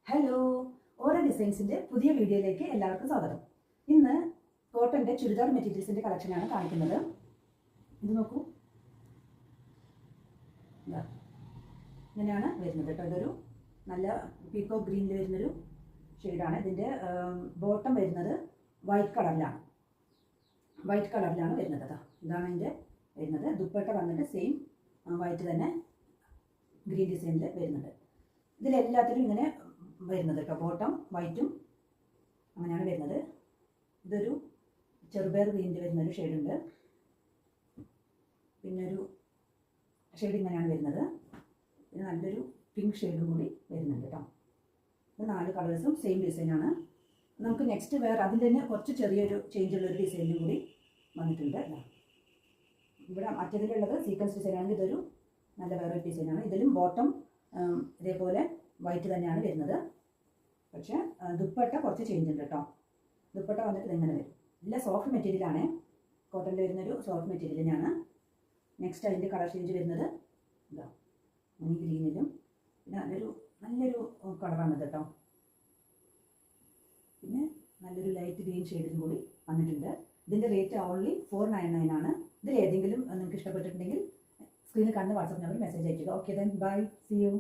Hello, ഓരോ ഡിസൈൻസിൻ്റെ പുതിയ വീഡിയോയിലേക്ക് എല്ലാവർക്കും സ്വാഗതം. ഇന്ന് കോട്ടൻ്റെ ചുരിദാർ മെറ്റീരിയൽസിൻ്റെ കളക്ഷനാണ് കാണിക്കുന്നത്. ഇത് നോക്കൂ, ഇങ്ങനെയാണ് വരുന്നത് കേട്ടോ. ഇതൊരു നല്ല പീക്കോ ഗ്രീനിൽ വരുന്നൊരു ഷെയ്ഡാണ്. ഇതിൻ്റെ ബോട്ടം വരുന്നത് വൈറ്റ് കളറിലാണ് വരുന്നത് കേട്ടോ. ഇതാണ് ഇതിൻ്റെ വരുന്നത്. ദുപ്പട്ട വന്നിട്ട് സെയിം വൈറ്റ് തന്നെ ഗ്രീൻ ഡിസൈനിൽ വരുന്നുണ്ട്. ഇതിലെല്ലാത്തിലും ഇങ്ങനെ വരുന്നത് കേട്ടോ. ബോട്ടം വൈറ്റും അങ്ങനെയാണ് വരുന്നത്. ഇതൊരു ചെറുപയർ ഗ്രീനിൽ വരുന്നൊരു ഷെയ്ഡുണ്ട്. പിന്നെ ഒരു ഷെയ്ഡ് ഇങ്ങനെയാണ് വരുന്നത്. പിന്നെ നല്ലൊരു പിങ്ക് ഷെയ്ഡും കൂടി വരുന്നുണ്ട് കേട്ടോ. ഇത് 4 കളേഴ്സും സെയിം ഡിസൈനാണ്. നമുക്ക് നെക്സ്റ്റ് വേറെ അതിൽ തന്നെ കുറച്ച് ചെറിയൊരു ചേഞ്ചുള്ളൊരു ഡിസൈനും കൂടി വന്നിട്ടുണ്ട്. ഇവിടെ മറ്റേതിലുള്ളത് സീക്വൻസ് ഡിസൈനാണെങ്കിൽ ഇതൊരു നല്ല വേറൊരു ഡിസൈനാണ്. ഇതിലും ബോട്ടം ഇതേപോലെ വൈറ്റ് തന്നെയാണ് വരുന്നത്. പക്ഷേ ദുപ്പട്ട കുറച്ച് ചേഞ്ച് ഉണ്ട് കേട്ടോ. ദുപ്പട്ട വന്നിട്ട് ഇതെങ്ങനെ വരും. എല്ലാം സോഫ്റ്റ് മെറ്റീരിയലാണ്. കോട്ടണിൽ വരുന്നൊരു സോഫ്റ്റ് മെറ്റീരിയൽ തന്നെയാണ്. നെക്സ്റ്റ് അതിൻ്റെ കളർ ചേഞ്ച് വരുന്നത് ഇതാ ഈ ഗ്രീനിലും പിന്നെ നല്ലൊരു കളറാണിത് കേട്ടോ. പിന്നെ നല്ലൊരു ലൈറ്റ് ഗ്രീൻ ഷെയ്ഡിലും കൂടി വന്നിട്ടുണ്ട്. ഇതിൻ്റെ റേറ്റ് ഓൺലി 499 ആണ്. ഇതിൽ ഏതെങ്കിലും നിങ്ങൾക്ക് ഇഷ്ടപ്പെട്ടിട്ടുണ്ടെങ്കിൽ സ്ക്രീനിൽ കാണുന്ന വാട്സാപ്പ് നമ്പറിൽ മെസ്സേജ് അയക്കുക. Okay then bye, see U.